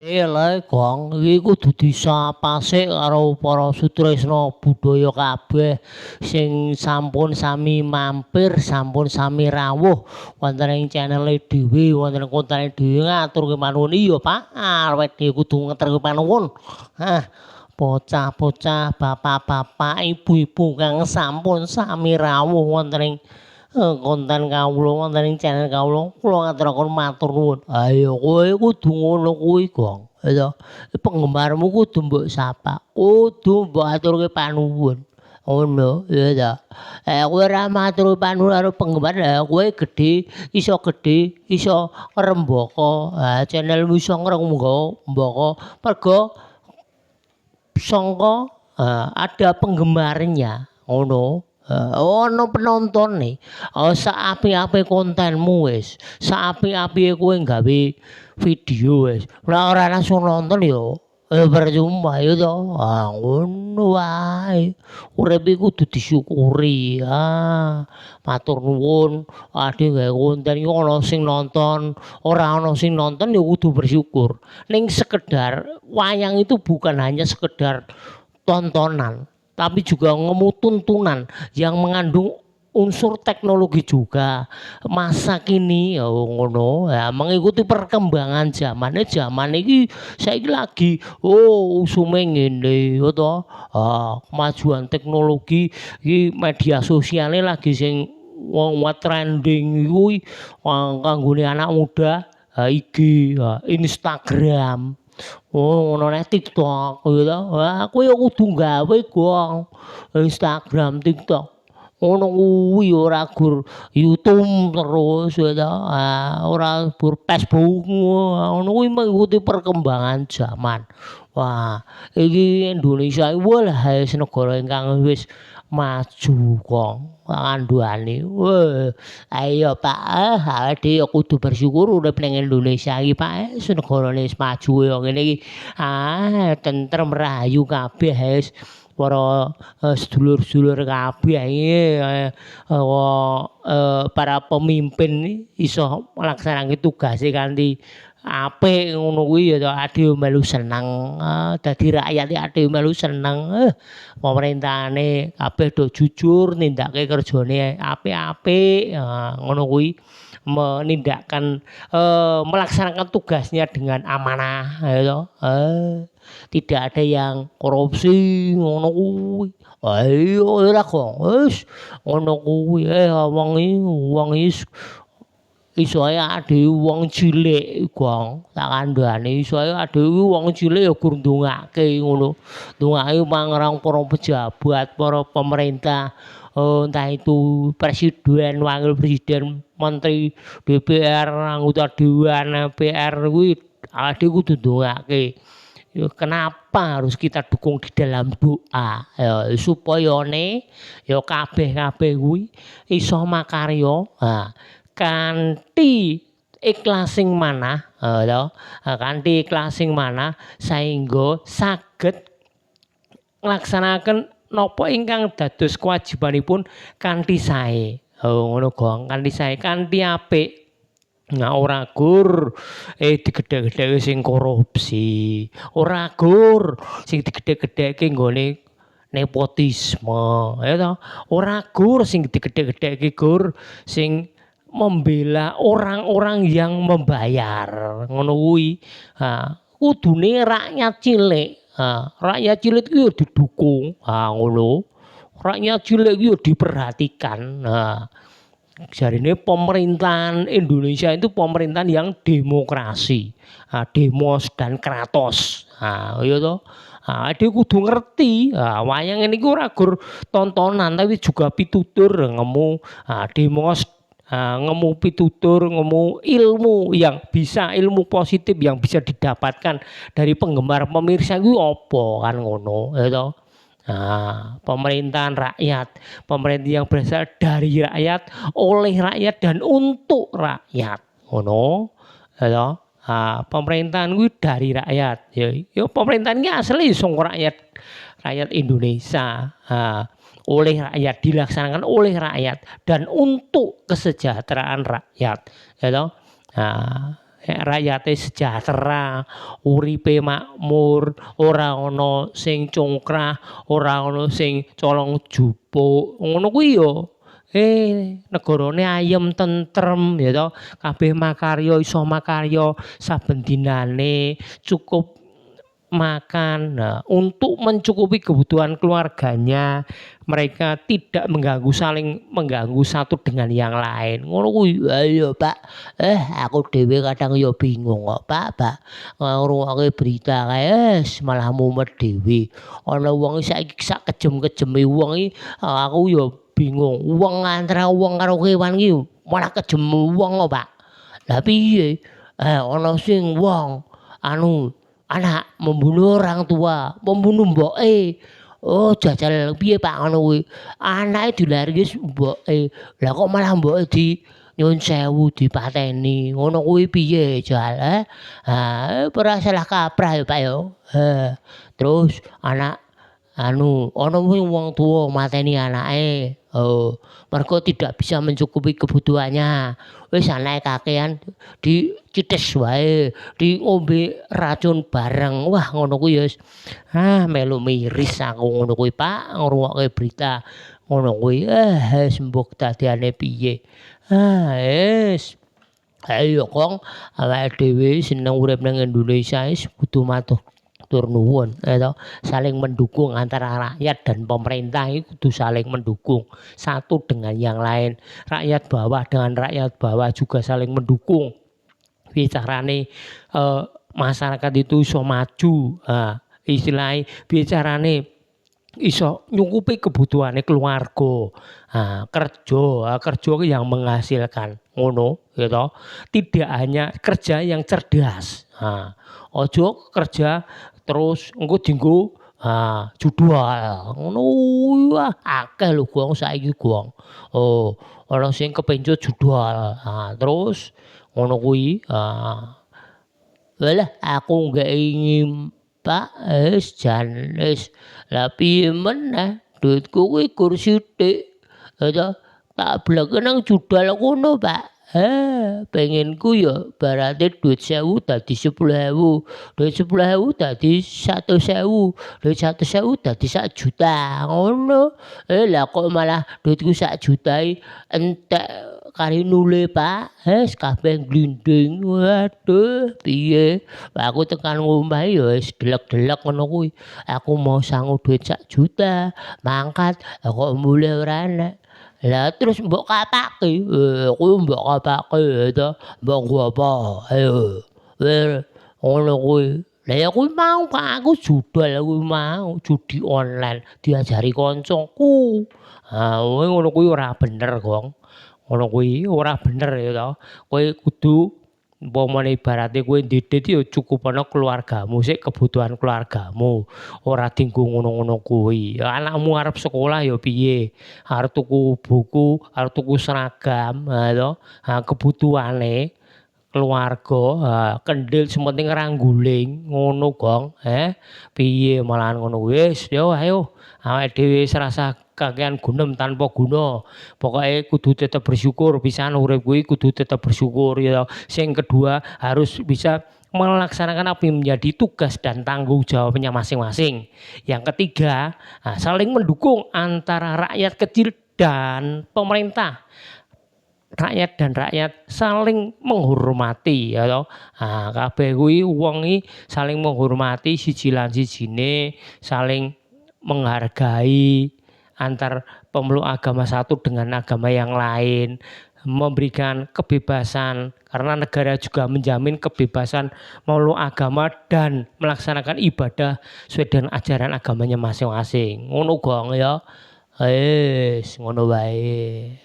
Lha Gong, iki kudu disapa sik karo para sutresna budaya kabeh sing sampun sami mampir, sampun sami rawuh wonten ing channel-e dhewe, wonten ing kontane dhewe ngaturke panuwun. Iya, Pak, awake dhewe kudu ngaturke panuwun. Hah, bocah-bocah, bapak-bapak, ibu-ibu kang sampun sami rawuh wonten ing konten kawula wonten ing channel kawula kula ngaturaken matur nuwun. Ayo kowe kudu ngono kuwi, Gong. Ya, penggemarmu kudu mbok sapa, kudu mbok aturke panuwun. Ngono, ya ta. Kowe ora matur panuwun karo penggemar, kowe iso ngrembaka. Channelmu iso ngrembaka merga sangka ada penggemarnya, ngono. Ana penontone, saapik-apik kontenmu wis, saapik-apike kowe nggawe video wis, ora ora langsung nonton ya percuma ya toh. Ngono wae. Urip iku kudu disyukuri. Matur nuwun, ade gawe konten iku ana sing nonton, ora ana sing nonton ya kudu bersyukur. Ning sekedar wayang itu bukan hanya sekedar tontonan, tapi juga tuntunan yang mengandung unsur teknologi juga. Masa kini ya ngono, ya mengikuti perkembangan zaman. Zaman iki saiki lagi usume ngene ya toh. Kemajuan teknologi iki media sosiale lagi sing wong trending kuwi kanggone anak muda. IG, Instagram. Ngono nek TikTok ya toh. Kowe ya kudu gawe, Gong. Instagram, TikTok. Ngono kuwi ora gur YouTube terus ya toh. Ora gur Facebook. Ngono kuwi mengikuti perkembangan zaman. Wah, iki Indonesia iki wis negara ingkang wis maju, Gong. Kandhane. Ayo Pak, awake dhewe ya kudu bersyukur urip ning Indonesia iki, Pak. Negarane wis maju kaya ngene iki. Tentrem rahayu kabeh wis para sedulur-sedulur kabeh para pemimpin iso nglaksanake tugase kanthi apik ngono kuwi ya toh. Ade melu seneng, dadi rakyat ade melu seneng. Pemerintahane kabeh do jujur nindakake kerjane apik-apik, ngono kuwi. Melaksanakan tugasnya dengan amanah ya toh. Tidak ada yang korupsi ngono kuwi. Iya ora Gong, wis ngono kuwi. Wong iso ae ade wong cilik, Gong. Tak kandhane iso ae ade wong cilik ya gur ndongake ngono. Ndongake pangrang para pejabat, para pemerintah, entah itu presiden, wakil presiden, menteri DPR, anggota dewan, MPR kuwi ade kudu ndongake. Ya kenapa harus kita dukung di dalam doa? Ya supayane ya kabeh-kabeh kuwi iso makarya kanthi ikhlasing manah ya kanthi ikhlasing manah saengga saged nglaksanakaken napa ingkang dados kewajibanipun kanthi sae. Ngono Gong, kanthi sae, kanthi apik. Ora gur digedhe-gedheke sing korupsi, ora gur sing digedhe-gedheke nggone nepotisme, ya toh. Ora gur sing digedhe-gedheke gur sing membela orang-orang yang membayar, ngono kuwi. Kudune rakyat cilik, rakyat cilik iki ya didukung, ngono. Rakyat cilik iki ya diperhatikan. Jarine pemerintahan Indonesia itu pemerintahan yang demokrasi, demos dan kratos. Ya toh. Dia kudu ngerti, wayang ini ora gur tontonan tapi juga pitutur ngemu demos, ngemu pitutur, ngemu ilmu yang bisa, ilmu positif yang bisa didapatkan dari penggemar pemirsa itu apa kan ngono ya toh. Pemerintahan rakyat, pemerintah yang berasal dari rakyat, oleh rakyat dan untuk rakyat, ngono, ya. Pemerintahan gue dari rakyat, ya pemerintahan ini asli saka rakyat, rakyat Indonesia, oleh rakyat, dilaksanakan oleh rakyat dan untuk kesejahteraan rakyat, ya toh. rakyate sejahtera, uripe makmur, ora ana sing congkrah, ora ana sing colong jupuk. Ngono kuwi ya negarane ayem tentrem ya toh, kabeh makarya iso makarya saben dinane, cukup makan. Nah, untuk mencukupi kebutuhan keluarganya, mereka tidak saling mengganggu satu dengan yang lain. Ngono kuwi. Ayo, Pak. Aku dhewe kadang ya bingung kok, Pak. Ngrungokke berita kae malah mumet dhewe. Ana wong saiki sak kejem-kejeme wong iki aku ya bingung. Wong antara wong karo kewan iki malah kejem wong kok, Pak. Lah piye? Ana sing wong anak membunuh orang tua, membunuh mboke. Oh, jajal piye Pak ngono kuwi? Anake dilari wis mboke. Lah kok malah mboke nyun sewu dipateni. Ngono kuwi piye jal? Ora salah kaprah ya Pak ya. Terus anak ana wong tuwa mateni anake. Mergo tidak bisa mencukupi kebutuhannya. Wis anake kakehan dicites wae, diombe racun bareng. Wah, ngono kuwi ya wis melu miris aku ngono kuwi, Pak, ngrungokke berita ngono kuwi. Wis mbok dadeane piye. Wis. Ayo kong awake dhewe seneng urip ning Indonesia wis kudu matur nuwun saling mendukung antara rakyat dan pemerintah itu kudu saling mendukung satu dengan yang lain. Rakyat bawah dengan rakyat bawah juga saling mendukung. Piye carane masyarakat itu iso maju. Istilahnya piye carane iso nyukupi kebutuhane keluarga. Kerja yang menghasilkan ngono gitu. Tidak hanya kerja yang cerdas. Ojo kerja terus engko dienggo judwal ngono. Wah, akeh lho gong saiki gong. Ana sing kepencut judwal. Terus ngono kuwi. Walah aku nggak ingin Pak jan wis. Lah piye meneh duitku kuwi gur sithik. Tak bleke nang judwal kono, Pak. Pengenku ya barate duit 1000 dadi 10.000, duit 10.000 dadi 100.000, duit 100.000 dadi 1.000.000 ngono. Lah kok malah duitku 1.000.000 entek kari nule, Pak. Kabeh glinding. Waduh, piye? Aku tekan omah ya wis delek-delek ngono kuwi. Aku mau sangu duit 1.000.000 mangkat kok mulih ora enek. Lah terus mbok kapake, kuwi mbok kapake to, mbok nggo apa? Ayo. Ngono kuwi. Lah ya kuwi mau Pak, aku judal kuwi mau, judi online diajari kancaku. Kowe ngono kuwi ora bener, Gong. Ngono kuwi ora bener ya to. Kowe kudu umpamane ibarate kowe ndhedhet ya cukup ana keluargamu sik, kebutuhan keluargamu. Ora dienggo ngono-ngono kuwi. Anakmu arep sekolah ya piye? Arep tuku buku, arep tuku seragam, to. Kebutuhane keluarga, kendhil sementing rangguling ngono, Gong. Piye malahan ngono. Wis yo ayo awake dhewe wis rasa kakean gunem tanpa guna. Pokoke kudu tetep bersyukur pisan urip kuwi kudu tetep bersyukur ya. Sing kedua harus bisa melaksanakan apa yang menjadi tugas dan tanggung jawabnya masing-masing. Yang ketiga, saling mendukung antara rakyat kecil dan pemerintah. Rakyat dan rakyat saling menghormati ya toh. Kabeh kuwi wong iki saling menghormati siji lan sijine, saling menghargai antar pemeluk agama satu dengan agama yang lain, memberikan kebebasan karena negara juga menjamin kebebasan memeluk agama dan melaksanakan ibadah sesuai dengan ajaran agamanya masing-masing. Ngono gong ya. Ngono wae.